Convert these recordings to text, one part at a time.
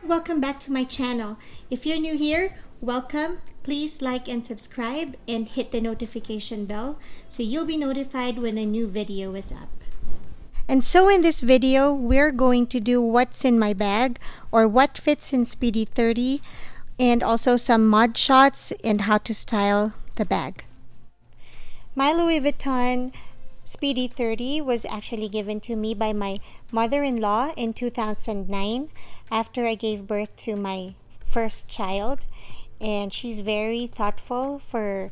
welcome back to my channel. If you're new here, welcome. Please like and subscribe and hit the notification bell so you'll be notified when a new video is up. And so in this video, we're going to do what's in my bag or what fits in Speedy 30 and also some mod shots and how to style the bag. My Louis Vuitton Speedy 30 was actually given to me by my mother-in-law in 2009 after I gave birth to my first child, and she's very thoughtful for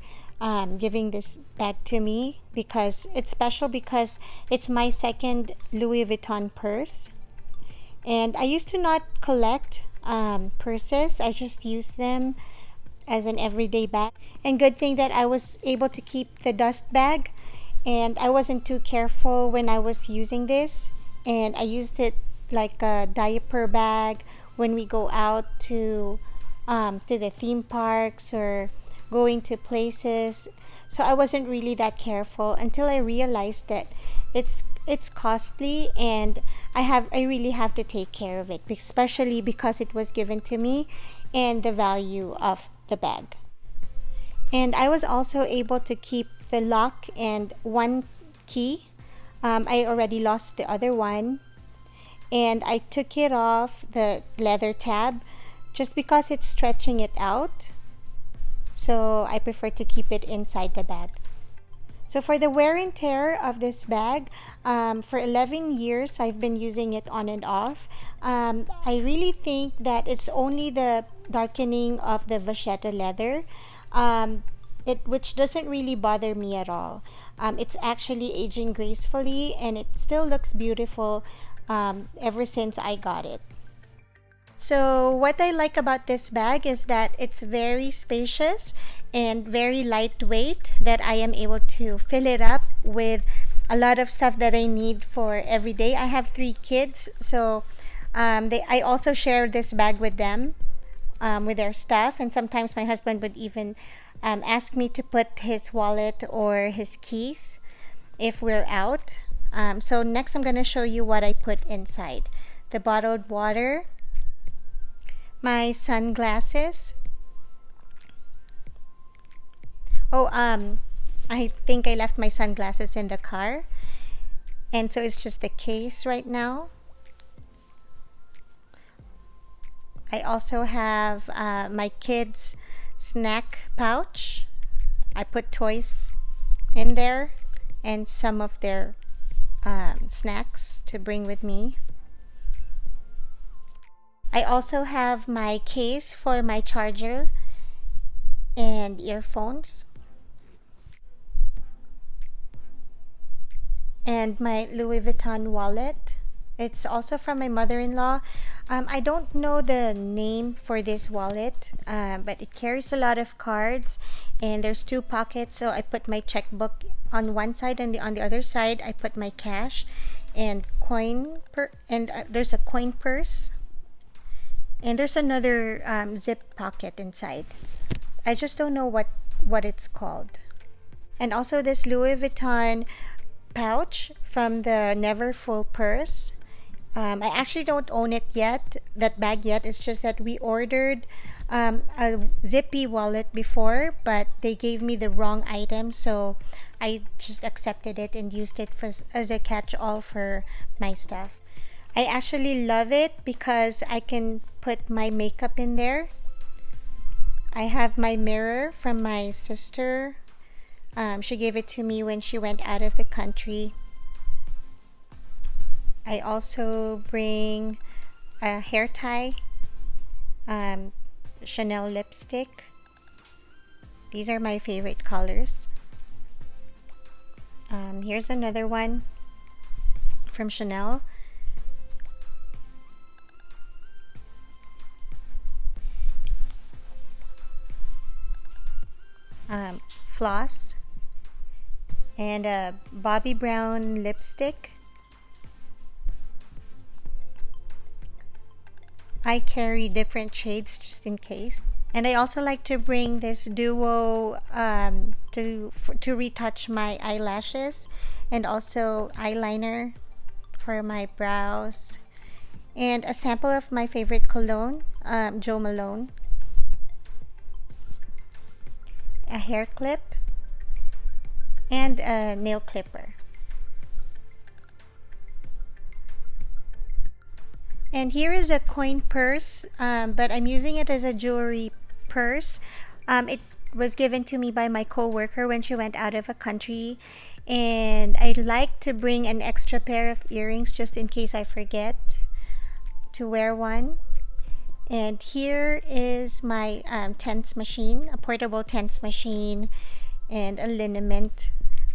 giving this bag to me because it's special because it's my second Louis Vuitton purse. And I used to not collect purses. I just use them as an everyday bag. And good thing that I was able to keep the dust bag, and I wasn't too careful when I was using this, and I used it like a diaper bag when we go out to the theme parks or going to places. So I wasn't really that careful until I realized that it's costly, and I really have to take care of it, especially because it was given to me and the value of the bag. And I was also able to keep the lock and one key. I already lost the other one, and I took it off the leather tab just because it's stretching it out, so I prefer to keep it inside the bag. So for the wear and tear of this bag, for 11 years I've been using it on and off. I really think that it's only the darkening of the vachetta leather which doesn't really bother me at all. It's actually aging gracefully, and it still looks beautiful ever since I got it. So what I like about this bag is that it's very spacious and very lightweight, that I am able to fill it up with a lot of stuff that I need for every day. I have 3 kids, so I also share this bag with them, with their stuff, and sometimes my husband would even ask me to put his wallet or his keys if we're out. So next I'm going to show you what I put inside. The bottled water, my sunglasses. I think I left my sunglasses in the car, and so it's just the case right now. I also have my kids' snack pouch. I put toys in there and some of their snacks to bring with me. I also have my case for my charger and earphones, and my Louis Vuitton wallet. It's also from my mother-in-law. I don't know the name for this wallet, but it carries a lot of cards, and there's 2 pockets, so I put my checkbook on one side, and on the other side I put my cash and there's a coin purse, and there's another zip pocket inside. I just don't know what it's called. And also this Louis Vuitton pouch from the Neverfull purse. I actually don't own it yet, that bag yet. It's just that we ordered a zippy wallet before, but they gave me the wrong item, so I just accepted it and used it as a catch-all for my stuff. I actually love it because I can put my makeup in there. I have my mirror from my sister. She gave it to me when she went out of the country. I also bring a hair tie, Chanel lipstick. These are my favorite colors. Here's another one from Chanel. Floss and a Bobbi Brown lipstick. I carry different shades just in case. And I also like to bring this duo to retouch my eyelashes, and also eyeliner for my brows and a sample of my favorite cologne, Jo Malone, a hair clip, and a nail clipper. And here is a coin purse, but I'm using it as a jewelry purse. It was given to me by my co-worker when she went out of a country, and I'd like to bring an extra pair of earrings just in case I forget to wear one. And here is my tense machine, a portable tense machine, and a liniment,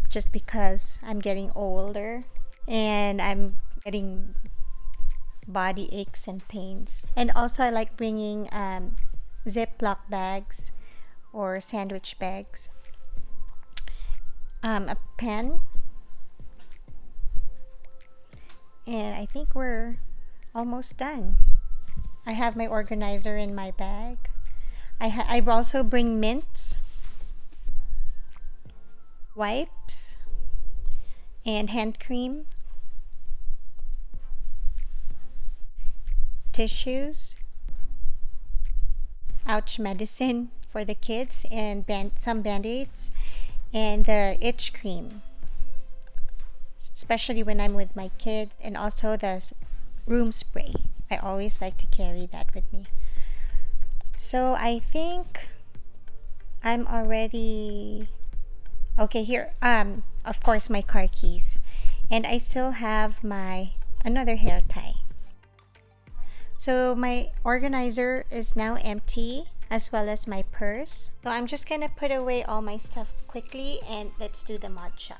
just because I'm getting older and I'm getting body aches and pains. And also I like bringing Ziploc bags or sandwich bags, a pen, and I think we're almost done. I have my organizer in my bag. I also bring mints, wipes, and hand cream, tissues, ouch medicine for the kids, and some band-aids, and the itch cream, especially when I'm with my kids, and also the room spray. I always like to carry that with me. So I think I'm already okay. Here, of course, my car keys, and I still have my another hair tie. So my organizer is now empty, as well as my purse. So I'm just gonna put away all my stuff quickly, and let's do the mod shop.